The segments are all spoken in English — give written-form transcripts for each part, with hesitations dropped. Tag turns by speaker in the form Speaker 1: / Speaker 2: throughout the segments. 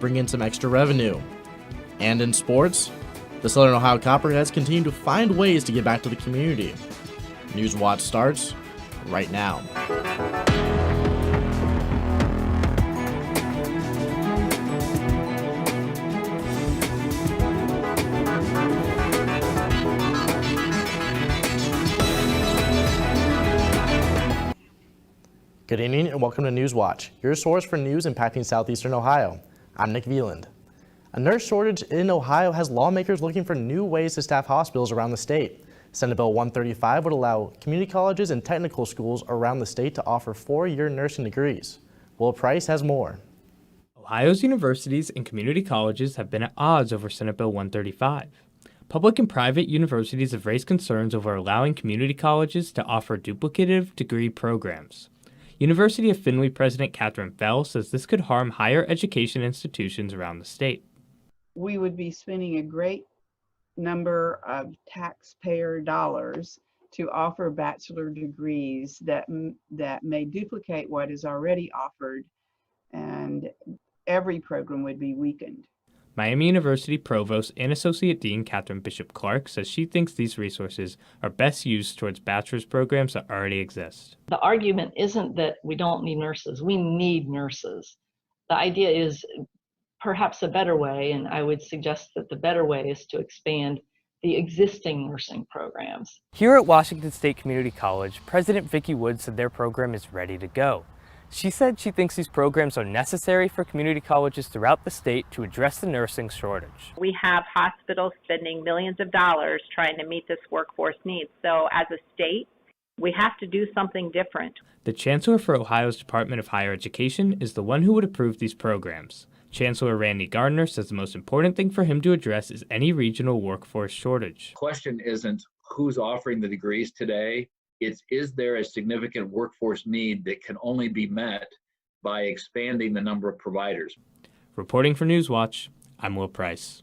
Speaker 1: bring in some extra revenue. And in sports, the Southern Ohio Copperheads continue to find ways to get back to the community. Newswatch starts right now. Good evening and welcome to Newswatch, your source for news impacting southeastern Ohio. I'm Nick Veland. A nurse shortage in Ohio has lawmakers looking for new ways to staff hospitals around the state. Senate Bill 135 would allow community colleges and technical schools around the state to offer 4-year nursing degrees. Will Price has more.
Speaker 2: Ohio's universities and community colleges have been at odds over Senate Bill 135. Public and private universities have raised concerns over allowing community colleges to offer duplicative degree programs. University of Findlay President Catherine Fell says this could harm higher education institutions around the state.
Speaker 3: We would be spending a great number of taxpayer dollars to offer bachelor degrees that may duplicate what is already offered, and every program would be weakened.
Speaker 2: Miami University Provost and Associate Dean Catherine Bishop Clark says she thinks these resources are best used towards bachelor's programs that already exist.
Speaker 4: The argument isn't that we don't need nurses. We need nurses. The idea is perhaps a better way, and I would suggest that the better way is to expand the existing nursing programs.
Speaker 2: Here at Washington State Community College, President Vicki Wood said their program is ready to go. She said she thinks these programs are necessary for community colleges throughout the state to address the nursing shortage.
Speaker 5: We have hospitals spending millions of dollars trying to meet this workforce needs. So as a state, we have to do something different.
Speaker 2: The Chancellor for Ohio's Department of Higher Education is the one who would approve these programs. Chancellor Randy Gardner says the most important thing for him to address is any regional workforce shortage.
Speaker 6: The question isn't who's offering the degrees today. It's, is there a significant workforce need that can only be met by expanding the number of providers?
Speaker 2: Reporting for Newswatch, I'm Will Price.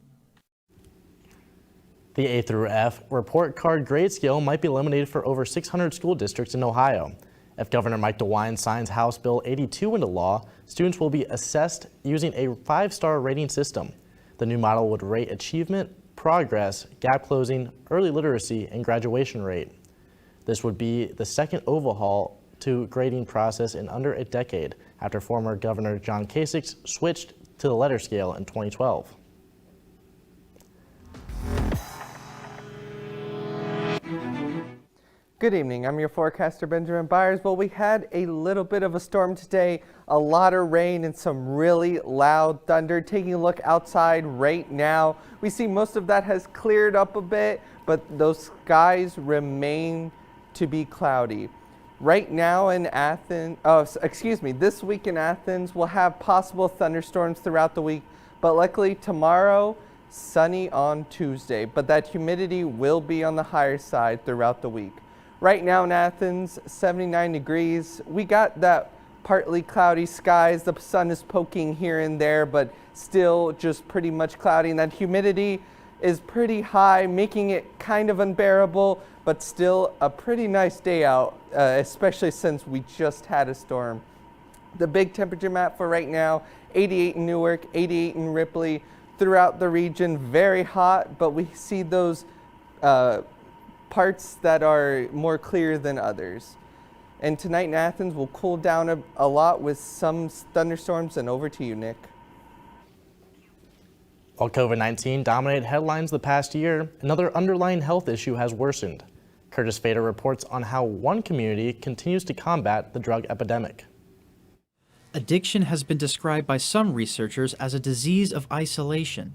Speaker 1: The A through F report card grade scale might be eliminated for over 600 school districts in Ohio. If Governor Mike DeWine signs House Bill 82 into law, students will be assessed using a 5-star rating system. The new model would rate achievement, progress, gap closing, early literacy, and graduation rate. This would be the second overhaul to grading process in under a decade after former Governor John Kasich switched to the letter scale in 2012.
Speaker 7: Good evening, I'm your forecaster Benjamin Byers. Well, we had a little bit of a storm today, a lot of rain and some really loud thunder. Taking a look outside right now, we see most of that has cleared up a bit, but those skies remain to be cloudy. Right now in Athens, this week in Athens, we'll have possible thunderstorms throughout the week, but luckily tomorrow, sunny on Tuesday, but that humidity will be on the higher side throughout the week. Right now in Athens, 79 degrees. We got that partly cloudy skies. The sun is poking here and there, but still just pretty much cloudy, and that humidity is pretty high, making it kind of unbearable, but still a pretty nice day out, especially since we just had a storm. The big temperature map for right now, 88 in Newark, 88 in Ripley. Throughout the region, very hot, but we see those parts that are more clear than others. And tonight in Athens will cool down a lot with some thunderstorms, and over to you, Nick.
Speaker 1: While COVID-19 dominated headlines the past year, another underlying health issue has worsened. Curtis Fader reports on how one community continues to combat the drug epidemic.
Speaker 8: Addiction has been described by some researchers as a disease of isolation.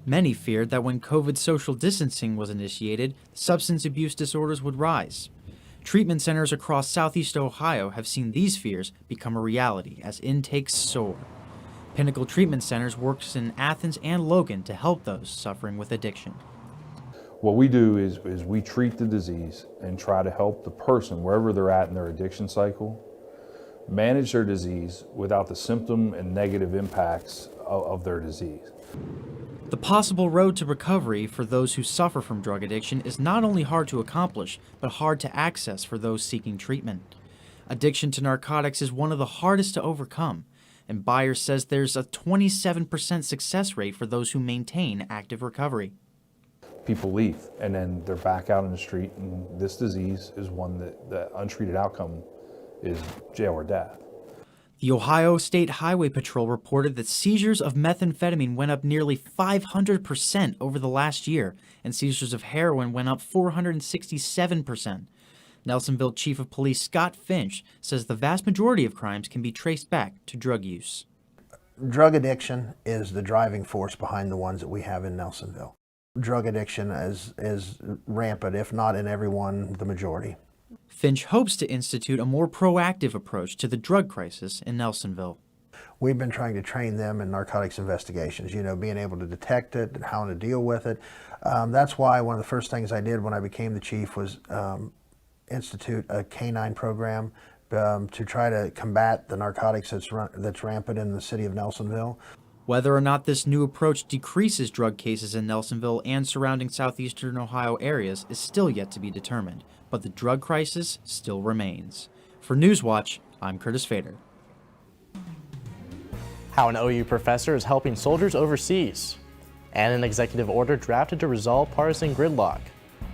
Speaker 8: Many feared that when COVID social distancing was initiated, substance abuse disorders would rise. Treatment centers across southeast Ohio have seen these fears become a reality as intakes soar. Pinnacle Treatment Centers works in Athens and Logan to help those suffering with addiction.
Speaker 9: What we do is we treat the disease and try to help the person, wherever they're at in their addiction cycle, manage their disease without the symptom and negative impacts of their disease.
Speaker 8: The possible road to recovery for those who suffer from drug addiction is not only hard to accomplish, but hard to access for those seeking treatment. Addiction to narcotics is one of the hardest to overcome, and Byers says there's a 27% success rate for those who maintain active recovery.
Speaker 9: People leave and then they're back out in the street, and this disease is one that the untreated outcome is jail or death.
Speaker 8: The Ohio State Highway Patrol reported that seizures of methamphetamine went up nearly 500% over the last year, and seizures of heroin went up 467%. Nelsonville Chief of Police Scott Finch says the vast majority of crimes can be traced back to drug use.
Speaker 10: Drug addiction is the driving force behind the ones that we have in Nelsonville. Drug addiction is rampant, if not in everyone, the majority.
Speaker 8: Finch hopes to institute a more proactive approach to the drug crisis in Nelsonville.
Speaker 10: We've been trying to train them in narcotics investigations, being able to detect it and how to deal with it. That's why one of the first things I did when I became the chief was institute a canine program to try to combat the narcotics that's rampant in the city of Nelsonville.
Speaker 8: Whether or not this new approach decreases drug cases in Nelsonville and surrounding southeastern Ohio areas is still yet to be determined, but the drug crisis still remains. For Newswatch, I'm Curtis Fader.
Speaker 1: How an OU professor is helping soldiers overseas, and an executive order drafted to resolve partisan gridlock.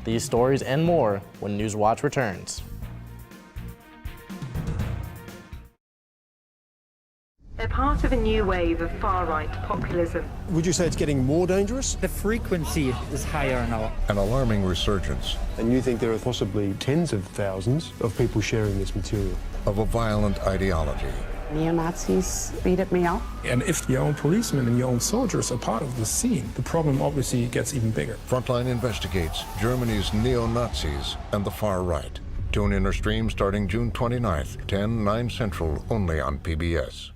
Speaker 1: These stories and more when Newswatch returns.
Speaker 11: They're part of a new wave of far-right populism.
Speaker 12: Would you say it's getting more dangerous?
Speaker 13: The frequency is higher now.
Speaker 14: An alarming resurgence.
Speaker 12: And you think there are possibly tens of thousands of people sharing this material?
Speaker 14: Of a violent ideology.
Speaker 15: Neo-Nazis beat me up.
Speaker 16: And if your own policemen and your own soldiers are part of the scene, the problem obviously gets even bigger.
Speaker 14: Frontline investigates Germany's neo-Nazis and the far right. Tune in or stream starting June 29th, 9 Central, only on PBS.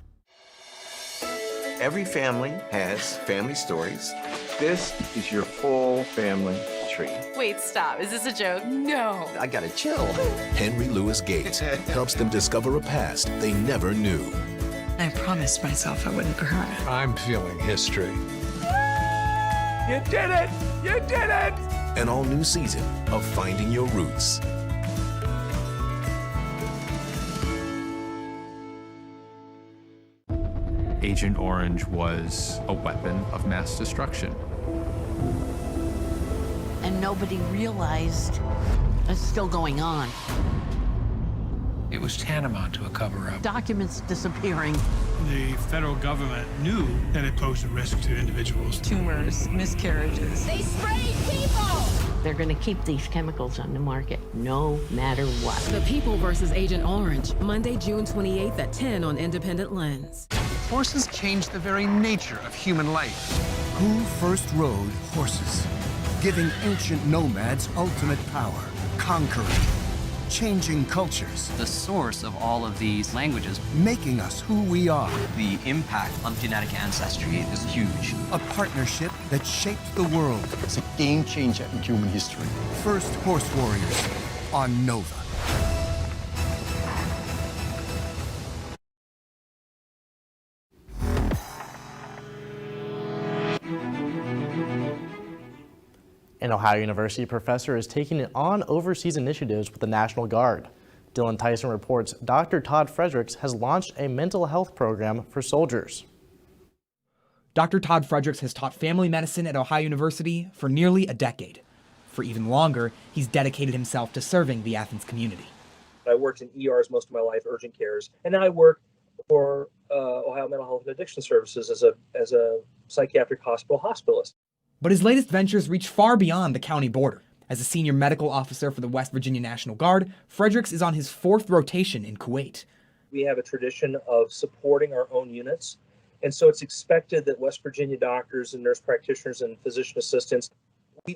Speaker 17: Every family has family stories. This is your full family tree.
Speaker 18: Wait, stop. Is this a joke? No.
Speaker 17: I gotta chill.
Speaker 19: Henry Louis Gates helps them discover a past they never knew.
Speaker 18: I promised myself I wouldn't cry.
Speaker 20: I'm feeling history.
Speaker 12: You did it! You did it!
Speaker 19: An all-new season of Finding Your Roots.
Speaker 21: Agent Orange was a weapon of mass destruction.
Speaker 22: And nobody realized it's still going on.
Speaker 20: It was tantamount to a cover-up.
Speaker 22: Documents disappearing.
Speaker 23: The federal government knew that it posed a risk to individuals.
Speaker 18: Tumors, miscarriages.
Speaker 22: They sprayed people! They're going to keep these chemicals on the market no matter what.
Speaker 24: The People versus Agent Orange, Monday, June 28th at 10 on Independent Lens.
Speaker 20: Horses change the very nature of human life.
Speaker 25: Who first rode horses? Giving ancient nomads ultimate power, conquering, changing cultures.
Speaker 26: The source of all of these languages.
Speaker 25: Making us who we are.
Speaker 26: The impact on genetic ancestry is huge.
Speaker 25: A partnership that shaped the world.
Speaker 27: It's a game changer in human history.
Speaker 25: First Horse Warriors on Nova.
Speaker 1: An Ohio University professor is taking on overseas initiatives with the National Guard. Dylan Tyson reports Dr. Todd Fredericks has launched a mental health program for soldiers.
Speaker 28: Dr. Todd Fredericks has taught family medicine at Ohio University for nearly a decade. For even longer, he's dedicated himself to serving the Athens community.
Speaker 29: I worked in ERs most of my life, urgent cares, and now I work for Ohio Mental Health and Addiction Services as a psychiatric hospital hospitalist.
Speaker 28: But his latest ventures reach far beyond the county border. As a senior medical officer for the West Virginia National Guard, Fredericks is on his 4th rotation in Kuwait.
Speaker 29: We have a tradition of supporting our own units, and so it's expected that West Virginia doctors and nurse practitioners and physician assistants,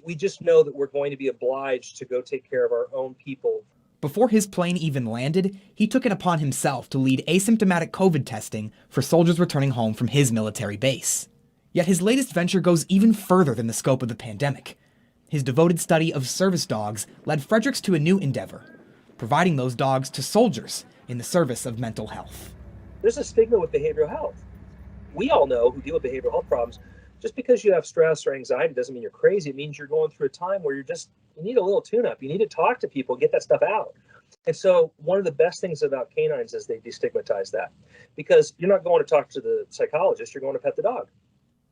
Speaker 29: we just know that we're going to be obliged to go take care of our own people.
Speaker 28: Before his plane even landed, he took it upon himself to lead asymptomatic COVID testing for soldiers returning home from his military base. Yet his latest venture goes even further than the scope of the pandemic. His devoted study of service dogs led Fredericks to a new endeavor, providing those dogs to soldiers in the service of mental health.
Speaker 29: There's a stigma with behavioral health. We all know who deal with behavioral health problems, just because you have stress or anxiety doesn't mean you're crazy. It means you're going through a time where you need a little tune-up. You need to talk to people, get that stuff out. And so one of the best things about canines is they destigmatize that, because you're not going to talk to the psychologist, you're going to pet the dog.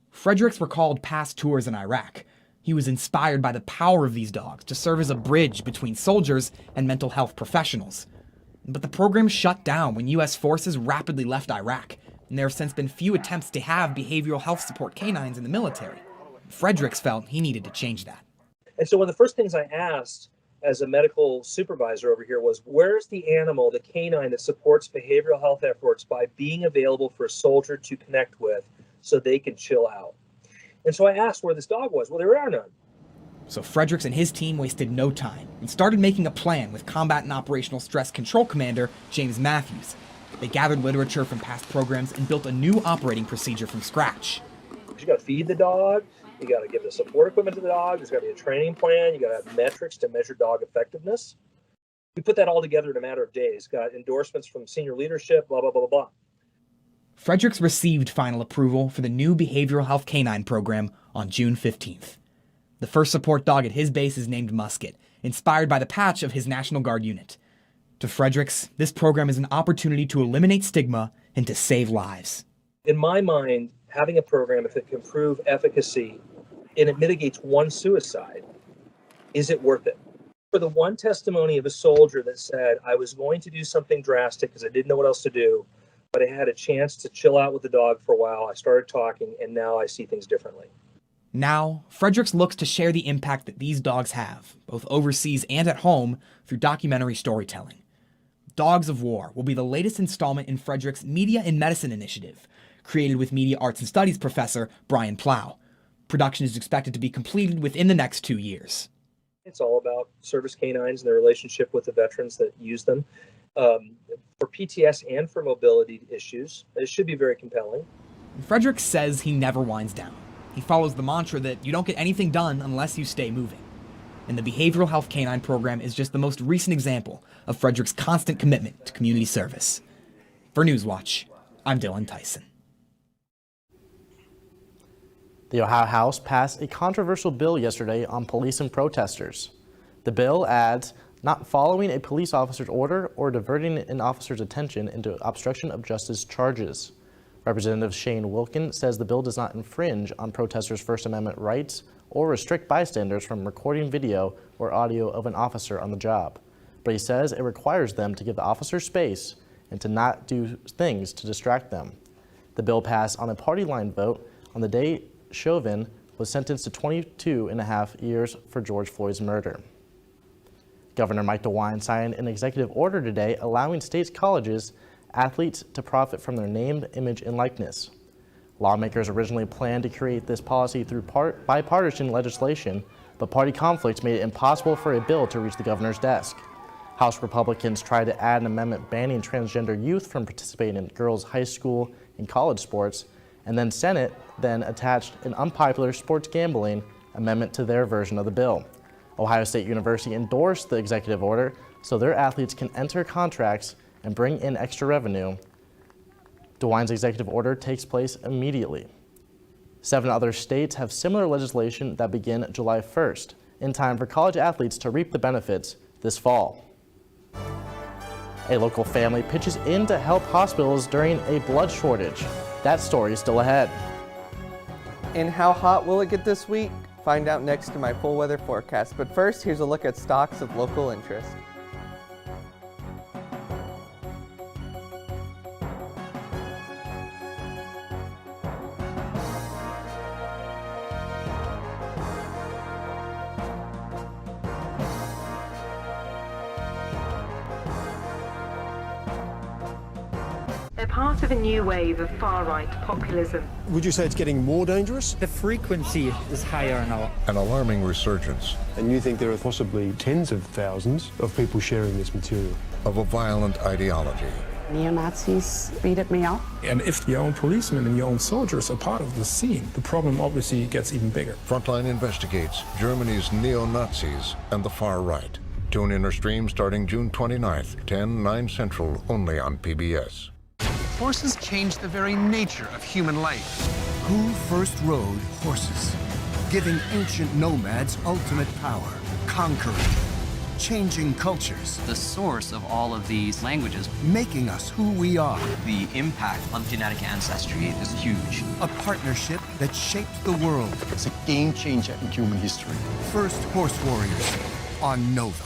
Speaker 28: Fredericks recalled past tours in Iraq. He was inspired by the power of these dogs to serve as a bridge between soldiers and mental health professionals. But the program shut down when U.S. forces rapidly left Iraq, and there have since been few attempts to have behavioral health support canines in the military. Fredericks felt he needed to change that.
Speaker 29: And so one of the first things I asked as a medical supervisor over here was, where's the animal, the canine, that supports behavioral health efforts by being available for a soldier to connect with so they can chill out? And so I asked where this dog was. Well, there are none.
Speaker 28: So Fredericks and his team wasted no time and started making a plan with Combat and Operational Stress Control Commander James Matthews. They gathered literature from past programs and built a new operating procedure from scratch.
Speaker 29: You got to feed the dog. You got to give the support equipment to the dog. There's got to be a training plan. You got to have metrics to measure dog effectiveness. We put that all together in a matter of days. Got endorsements from senior leadership, blah, blah, blah, blah, blah.
Speaker 28: Fredericks received final approval for the new behavioral health canine program on June 15th. The first support dog at his base is named Musket, inspired by the patch of his National Guard unit. To Fredericks, this program is an opportunity to eliminate stigma and to save lives.
Speaker 29: In my mind, having a program, if it can prove efficacy and it mitigates one suicide, is it worth it? For the one testimony of a soldier that said, I was going to do something drastic because I didn't know what else to do, but I had a chance to chill out with the dog for a while, I started talking, and now I see things differently.
Speaker 28: Now, Fredericks looks to share the impact that these dogs have, both overseas and at home, through documentary storytelling. Dogs of War will be the latest installment in Fredericks' Media in Medicine initiative, created with Media Arts and Studies professor Brian Plow. Production is expected to be completed within the next 2 years.
Speaker 29: It's all about service canines and their relationship with the veterans that use them. For PTS and for mobility issues, it should be very compelling.
Speaker 28: Fredericks says he never winds down. He follows the mantra that you don't get anything done unless you stay moving. And the Behavioral Health Canine Program is just the most recent example of Fredericks' constant commitment to community service. For Newswatch, I'm Dylan Tyson.
Speaker 1: The Ohio House passed a controversial bill yesterday on police and protesters. The bill adds not following a police officer's order or diverting an officer's attention into obstruction of justice charges. Representative Shane Wilkin says the bill does not infringe on protesters' First Amendment rights or restrict bystanders from recording video or audio of an officer on the job. But he says it requires them to give the officer space and to not do things to distract them. The bill passed on a party line vote on the day Chauvin was sentenced to 22.5 years for George Floyd's murder. Governor Mike DeWine signed an executive order today allowing states' colleges athletes to profit from their name, image, and likeness. Lawmakers originally planned to create this policy through bipartisan legislation, but party conflict made it impossible for a bill to reach the governor's desk. House Republicans tried to add an amendment banning transgender youth from participating in girls' high school and college sports, and then Senate then attached an unpopular sports gambling amendment to their version of the bill. Ohio State University endorsed the executive order so their athletes can enter contracts and bring in extra revenue. DeWine's executive order takes place immediately. 7 other states have similar legislation that begin July 1st, in time for college athletes to reap the benefits this fall. A local family pitches in to help hospitals during a blood shortage. That story is still ahead.
Speaker 2: And how hot will it get this week? Find out next to my full weather forecast. But first, here's a look at stocks of local interest.
Speaker 11: They're part of a new wave of far-right populism.
Speaker 12: Would you say it's getting more dangerous?
Speaker 13: The frequency is higher now.
Speaker 14: An alarming resurgence.
Speaker 12: And you think there are possibly tens of thousands of people sharing this material?
Speaker 14: Of a violent ideology.
Speaker 15: Neo-Nazis beat me up.
Speaker 16: And if your own policemen and your own soldiers are part of the scene, the problem obviously gets even bigger.
Speaker 14: Frontline investigates Germany's neo-Nazis and the far right. Tune in or stream starting June 29th, 10/9 Central, only on PBS.
Speaker 25: Horses change the very nature of human life. Who first rode horses? Giving ancient nomads ultimate power, conquering, changing cultures,
Speaker 26: The source of all of these languages,
Speaker 25: making us who we are.
Speaker 26: the impact on genetic ancestry is huge.
Speaker 25: A partnership that shaped the world.
Speaker 27: It's a game changer in human history.
Speaker 25: First Horse Warriors on Nova.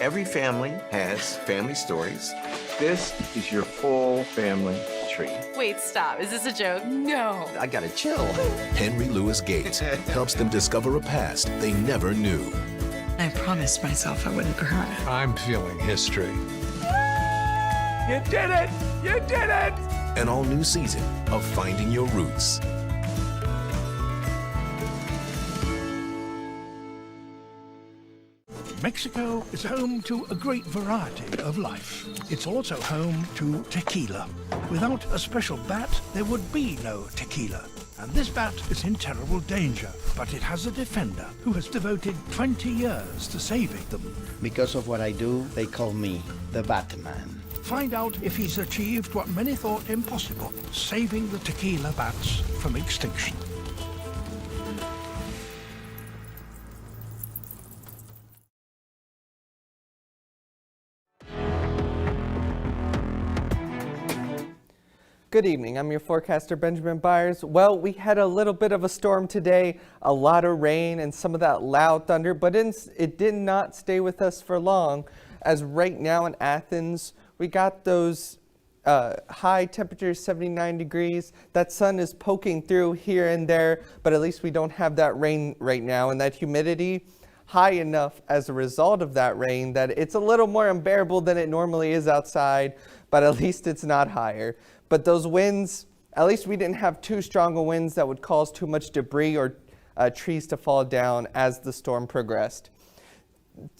Speaker 3: Every family has family stories. This is your full family tree.
Speaker 18: Wait, stop. Is this a joke? No.
Speaker 3: I gotta chill.
Speaker 19: Henry Louis Gates helps them discover a past they never knew.
Speaker 18: I promised myself I wouldn't cry.
Speaker 20: I'm feeling history.
Speaker 25: You did it! You did it!
Speaker 19: An all-new season of Finding Your Roots.
Speaker 25: Mexico is home to a great variety of life. It's also home to tequila. Without a special bat, there would be no tequila. And this bat is in terrible danger, but it has a defender who has devoted 20 years to saving them.
Speaker 27: Because of what I do, they call me the Batman.
Speaker 25: Find out if he's achieved what many thought impossible, saving the tequila bats from extinction.
Speaker 2: Good evening, I'm your forecaster Benjamin Byers. Well, we had a little bit of a storm today, a lot of rain and some of that loud thunder, but it did not stay with us for long, as right now in Athens, we got those high temperatures, 79 degrees. That sun is poking through here and there, but at least we don't have that rain right now, and that humidity high enough as a result of that rain that it's a little more unbearable than it normally is outside, but at least it's not higher. But those winds, at least we didn't have too strong of winds that would cause too much debris or trees to fall down as the storm progressed.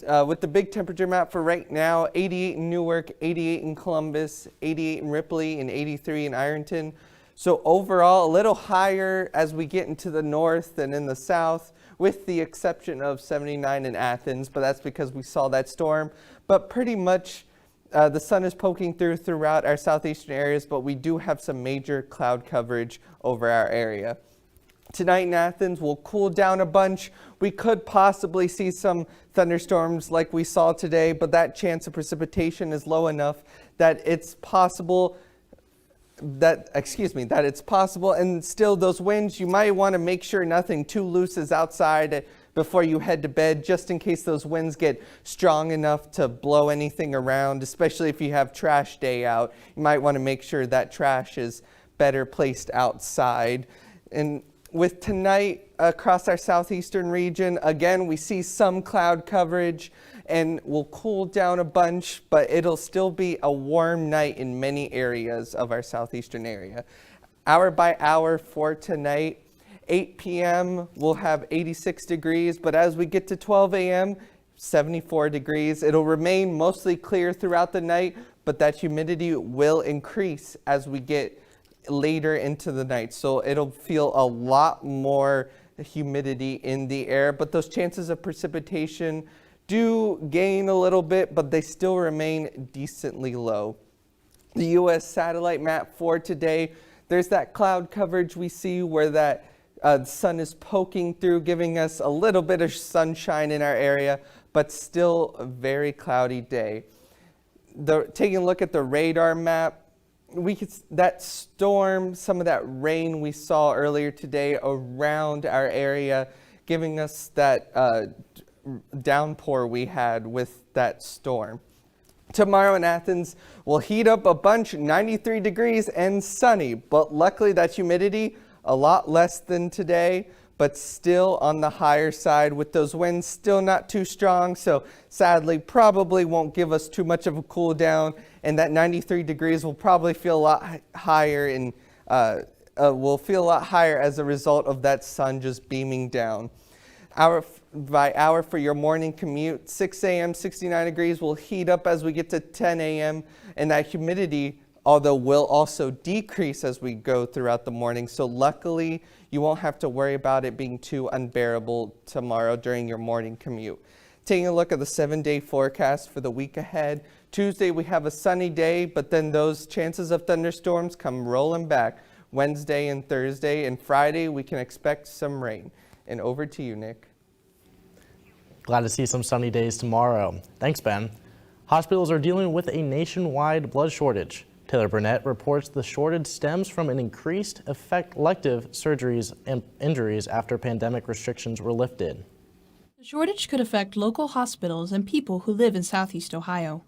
Speaker 2: With the big temperature map for right now, 88 in Newark, 88 in Columbus, 88 in Ripley, and 83 in Ironton. So overall, a little higher as we get into the north and in the south, with the exception of 79 in Athens, but that's because we saw that storm. But pretty much the sun is poking throughout our southeastern areas, but we do have some major cloud coverage over our area. Tonight in Athens, we'll cool down a bunch. We could possibly see some thunderstorms like we saw today, but that chance of precipitation is low enough that it's possible and still those winds, you might want to make sure nothing too loose is outside before you head to bed, just in case those winds get strong enough to blow anything around, especially if you have trash day out. You might want to make sure that trash is better placed outside. And with tonight across our southeastern region, again, we see some cloud coverage and we'll cool down a bunch, but it'll still be a warm night in many areas of our southeastern area. Hour by hour for tonight, 8 p.m. we'll have 86 degrees, but as we get to 12 a.m., 74 degrees. It'll remain mostly clear throughout the night, but that humidity will increase as we get later into the night. So it'll feel a lot more humidity in the air, but those chances of precipitation do gain a little bit, but they still remain decently low. The U.S. satellite map for today, there's that cloud coverage we see where that the sun is poking through, giving us a little bit of sunshine in our area, but still a very cloudy day. Taking a look at the radar map, that storm, some of that rain we saw earlier today around our area, giving us that downpour we had with that storm. Tomorrow in Athens, we'll heat up a bunch, 93 degrees and sunny, but luckily that humidity, a lot less than today, but still on the higher side with those winds still not too strong. So sadly, probably won't give us too much of a cool down, and that 93 degrees will probably feel a lot higher and will feel a lot higher as a result of that sun just beaming down. Hour by hour for your morning commute, 6 a.m., 69 degrees will heat up as we get to 10 a.m. and that humidity, although will also decrease as we go throughout the morning. So luckily, you won't have to worry about it being too unbearable tomorrow during your morning commute. Taking a look at the 7-day forecast for the week ahead. Tuesday, we have a sunny day, but then those chances of thunderstorms come rolling back. Wednesday and Thursday, and Friday we can expect some rain. And over to you, Nick.
Speaker 1: Glad to see some sunny days tomorrow. Thanks, Ben. Hospitals are dealing with a nationwide blood shortage. Taylor Burnett reports the shortage stems from an increased elective surgeries and injuries after pandemic restrictions were lifted.
Speaker 4: The shortage could affect local hospitals and people who live in Southeast Ohio.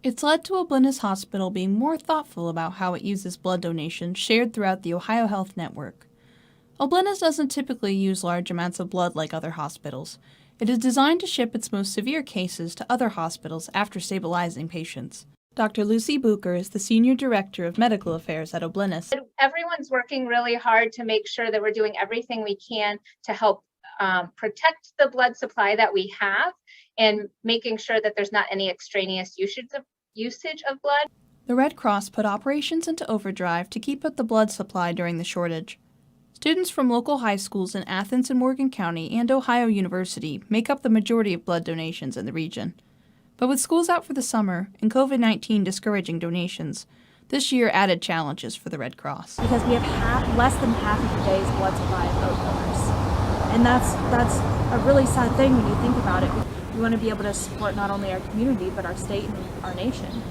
Speaker 4: It's led to Oblenis Hospital being more thoughtful about how it uses blood donations shared throughout the Ohio Health Network. Oblenis doesn't typically use large amounts of blood like other hospitals. It is designed to ship its most severe cases to other hospitals after stabilizing patients. Dr. Lucy Bucher is the Senior Director of Medical Affairs at Oblenis.
Speaker 5: Everyone's working really hard to make sure that we're doing everything we can to help protect the blood supply that we have and making sure that there's not any extraneous usage of blood.
Speaker 4: The Red Cross put operations into overdrive to keep up the blood supply during the shortage. Students from local high schools in Athens and Morgan County and Ohio University make up the majority of blood donations in the region. But with schools out for the summer and COVID-19 discouraging donations, this year added challenges for the Red Cross.
Speaker 6: Because we have less than half of the day's blood supply of boat donors. And that's a really sad thing when you think about it. We want to be able to support not only our community, but our state and our nation.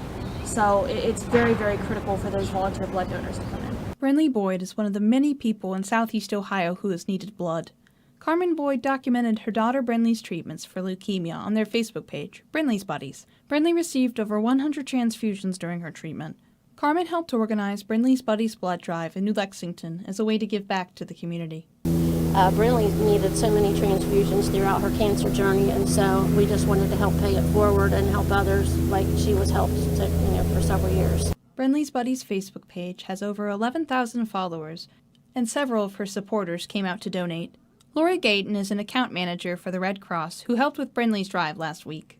Speaker 6: So it's very, very critical for those volunteer blood donors to come in.
Speaker 4: Brinley Boyd is one of the many people in Southeast Ohio who has needed blood. Carmen Boyd documented her daughter Brinley's treatments for leukemia on their Facebook page, Brinley's Buddies. Brinley received over 100 transfusions during her treatment. Carmen helped organize Brinley's Buddies blood drive in New Lexington as a way to give back to the community.
Speaker 22: Brinley needed so many transfusions throughout her cancer journey, and so we just wanted to help pay it forward and help others like she was helped for several years.
Speaker 4: Brinley's Buddies Facebook page has over 11,000 followers, and several of her supporters came out to donate. Lori Gayton is an account manager for the Red Cross who helped with Brinley's drive last week.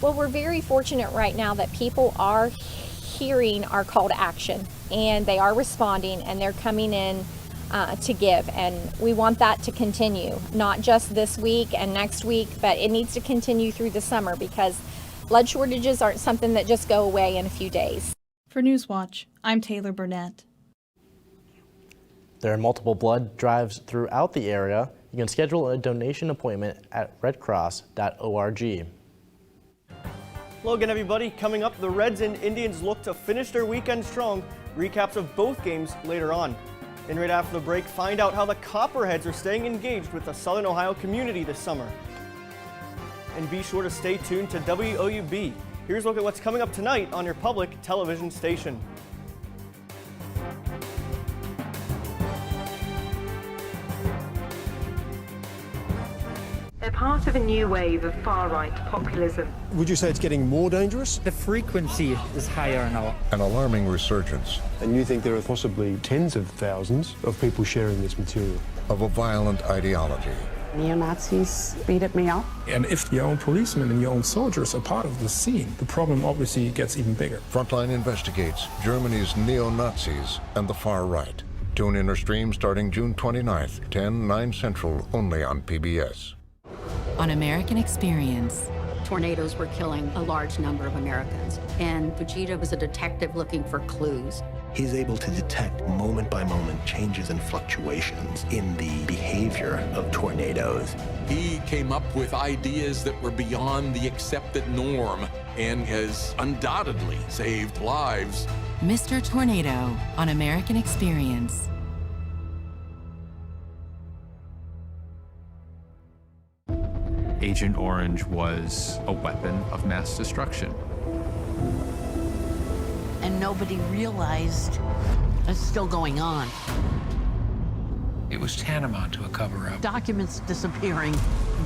Speaker 7: Well, we're very fortunate right now that people are hearing our call to action, and they are responding, and they're coming in to give, and we want that to continue, not just this week and next week, but it needs to continue through the summer because blood shortages aren't something that just go away in a few days.
Speaker 4: For Newswatch, I'm Taylor Burnett.
Speaker 1: There are multiple blood drives throughout the area. You can schedule a donation appointment at redcross.org.
Speaker 8: Hello again, everybody. Coming up, the Reds and Indians look to finish their weekend strong. Recaps of both games later on. And right after the break, find out how the Copperheads are staying engaged with the Southern Ohio community this summer. And be sure to stay tuned to WOUB. Here's a look at what's coming up tonight on your public television station.
Speaker 11: They're part of a new wave of far-right populism.
Speaker 12: Would you say it's getting more dangerous?
Speaker 13: The frequency is higher now.
Speaker 14: An alarming resurgence
Speaker 12: And you think there are possibly tens of thousands of people sharing this material?
Speaker 14: of a violent ideology.
Speaker 15: Neo-Nazis beat me up.
Speaker 16: And if your own policemen and your own soldiers are part of the scene, the problem obviously gets even bigger.
Speaker 14: Frontline investigates Germany's neo-Nazis and the far right. Tune in or stream starting June 29th, 10, 9 Central, only on PBS.
Speaker 18: On American Experience.
Speaker 22: Tornadoes were killing a large number of Americans, and Fujita was a detective looking for clues.
Speaker 19: He's able to detect moment-by-moment changes and fluctuations in the behavior of tornadoes.
Speaker 9: He came up with ideas that were beyond the accepted norm and has undoubtedly saved lives.
Speaker 18: Mr. Tornado on American Experience.
Speaker 10: Agent Orange was a weapon of mass destruction.
Speaker 22: And nobody realized it's still going on.
Speaker 20: It was tantamount to a cover-up.
Speaker 22: Documents disappearing.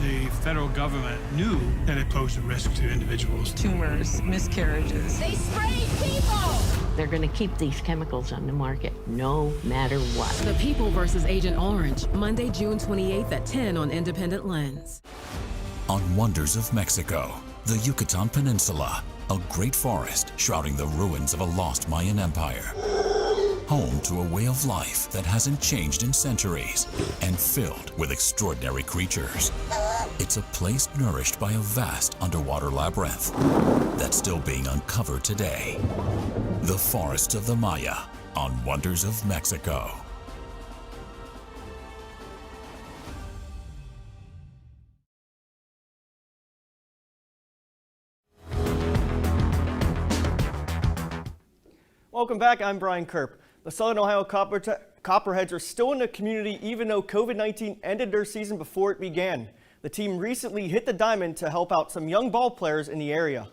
Speaker 23: The federal government knew that it posed a risk to individuals.
Speaker 18: Tumors, miscarriages.
Speaker 22: They sprayed people! They're going to keep these chemicals on the market no matter what.
Speaker 24: The People versus Agent Orange, Monday, June 28th at 10 on Independent Lens.
Speaker 17: On Wonders of Mexico, the Yucatan Peninsula, a great forest shrouding the ruins of a lost Mayan empire. Home to a way of life that hasn't changed in centuries and filled with extraordinary creatures. It's a place nourished by a vast underwater labyrinth that's still being uncovered today. The Forests of the Maya, on Wonders of Mexico.
Speaker 8: Welcome back, I'm Brian Kerp. The Southern Ohio Copperheads are still in the community even though COVID-19 ended their season before it began. The team recently hit the diamond to help out some young ball players in the area.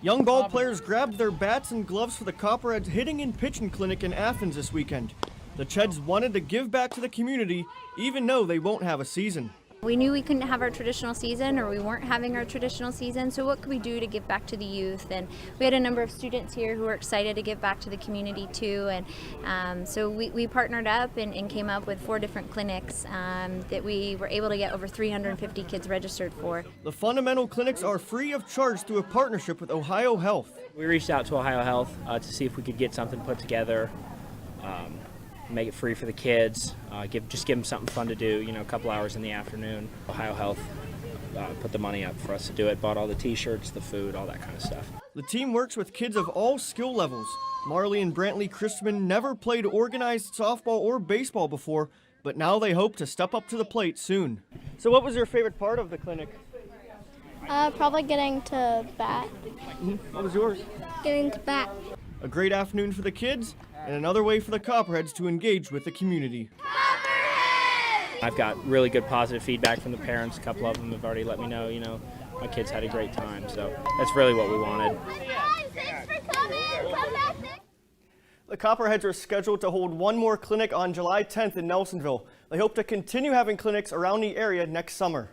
Speaker 8: Young ball players grabbed their bats and gloves for the Copperheads hitting and pitching clinic in Athens this weekend. The Cheds wanted to give back to the community even though they won't have a season.
Speaker 2: We knew we couldn't have our traditional season, or we weren't having our traditional season, so what could we do to give back to the youth? And we had a number of students here who were excited to give back to the community too, and so we partnered up and came up with 4 different clinics that we were able to get over 350 kids registered for.
Speaker 8: The fundamental clinics are free of charge through a partnership with Ohio Health.
Speaker 3: We reached out to Ohio Health to see if we could get something put together, make it free for the kids, just give them something fun to do, a couple hours in the afternoon. Ohio Health put the money up for us to do it, bought all the t-shirts, the food, all that kind of stuff.
Speaker 8: The team works with kids of all skill levels. Marley and Brantley Christman never played organized softball or baseball before, but now they hope to step up to the plate soon. So what was your favorite part of the clinic?
Speaker 5: Probably getting to bat.
Speaker 8: What was yours?
Speaker 5: Getting to bat.
Speaker 8: A great afternoon for the kids, and another way for the Copperheads to engage with the community.
Speaker 3: I've got really good positive feedback from the parents. A couple of them have already let me know, my kids had a great time, so that's really what we wanted.
Speaker 8: The Copperheads are scheduled to hold one more clinic on July 10th in Nelsonville. They hope to continue having clinics around the area next summer.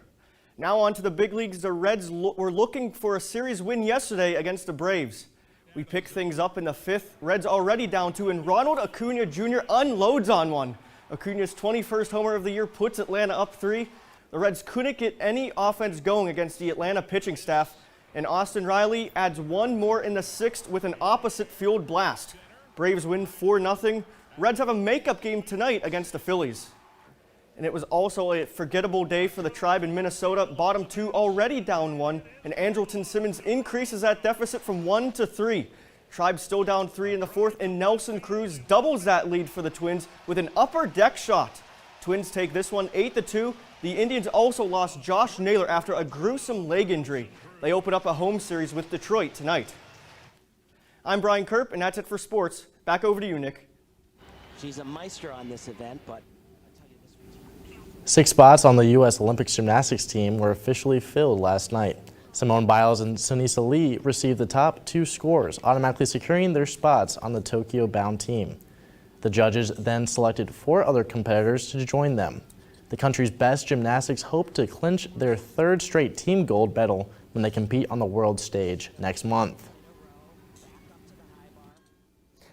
Speaker 8: Now on to the big leagues. The Reds were looking for a series win yesterday against the Braves. We pick things up in the 5th. Reds already down 2, and Ronald Acuna Jr. unloads on one. Acuna's 21st homer of the year puts Atlanta up 3. The Reds couldn't get any offense going against the Atlanta pitching staff, and Austin Riley adds one more in the 6th with an opposite field blast. Braves win 4-0. Reds have a makeup game tonight against the Phillies. And it was also a forgettable day for the Tribe in Minnesota. Bottom 2 already down 1, and Andrelton Simmons increases that deficit from 1 to 3. Tribe still down 3 in the 4th, and Nelson Cruz doubles that lead for the Twins with an upper deck shot. Twins take this one 8-2. The Indians also lost Josh Naylor after a gruesome leg injury. They open up a home series with Detroit tonight. I'm Brian Kerp, and that's it for sports. Back over to you, Nick.
Speaker 21: She's a maestro on this event, but
Speaker 1: 6 spots on the U.S. Olympic gymnastics team were officially filled last night. Simone Biles and Sunisa Lee received the top 2 scores, automatically securing their spots on the Tokyo-bound team. The judges then selected 4 other competitors to join them. The country's best gymnastics hope to clinch their 3rd straight team gold medal when they compete on the world stage next month.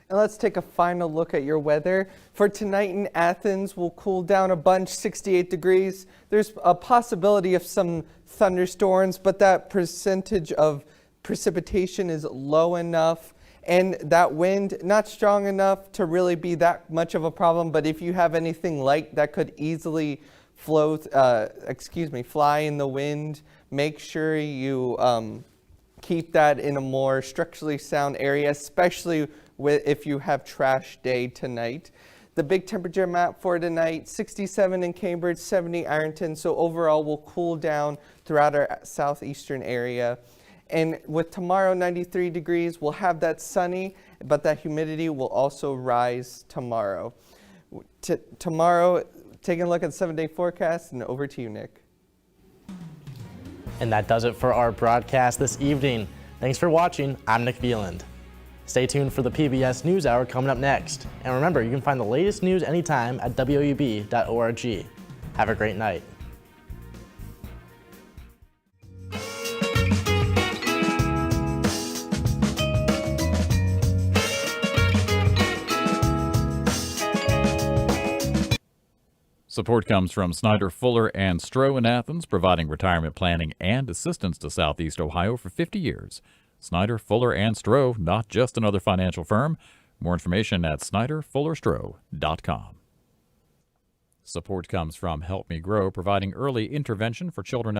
Speaker 25: And let's take a final look at your weather. For tonight in Athens, we'll cool down a bunch, 68 degrees. There's a possibility of some thunderstorms, but that percentage of precipitation is low enough, and that wind not strong enough to really be that much of a problem. But if you have anything light that could easily fly in the wind, make sure you keep that in a more structurally sound area, especially if you have trash day tonight. The big temperature map for tonight, 67 in Cambridge, 70 Ironton. So overall, we'll cool down throughout our southeastern area. And with tomorrow, 93 degrees, we'll have that sunny, but that humidity will also rise tomorrow. Tomorrow, taking a look at the 7-day forecast, and over to you, Nick.
Speaker 1: And that does it for our broadcast this evening. Thanks for watching. I'm Nick Veland. Stay tuned for the PBS NewsHour coming up next. And remember, you can find the latest news anytime at woub.org. Have a great night.
Speaker 10: Support comes from Snyder, Fuller, and Stroh in Athens, providing retirement planning and assistance to Southeast Ohio for 50 years. Snyder, Fuller, and Stroh, not just another financial firm. More information at snyderfullerstroh.com. Support comes from Help Me Grow, providing early intervention for children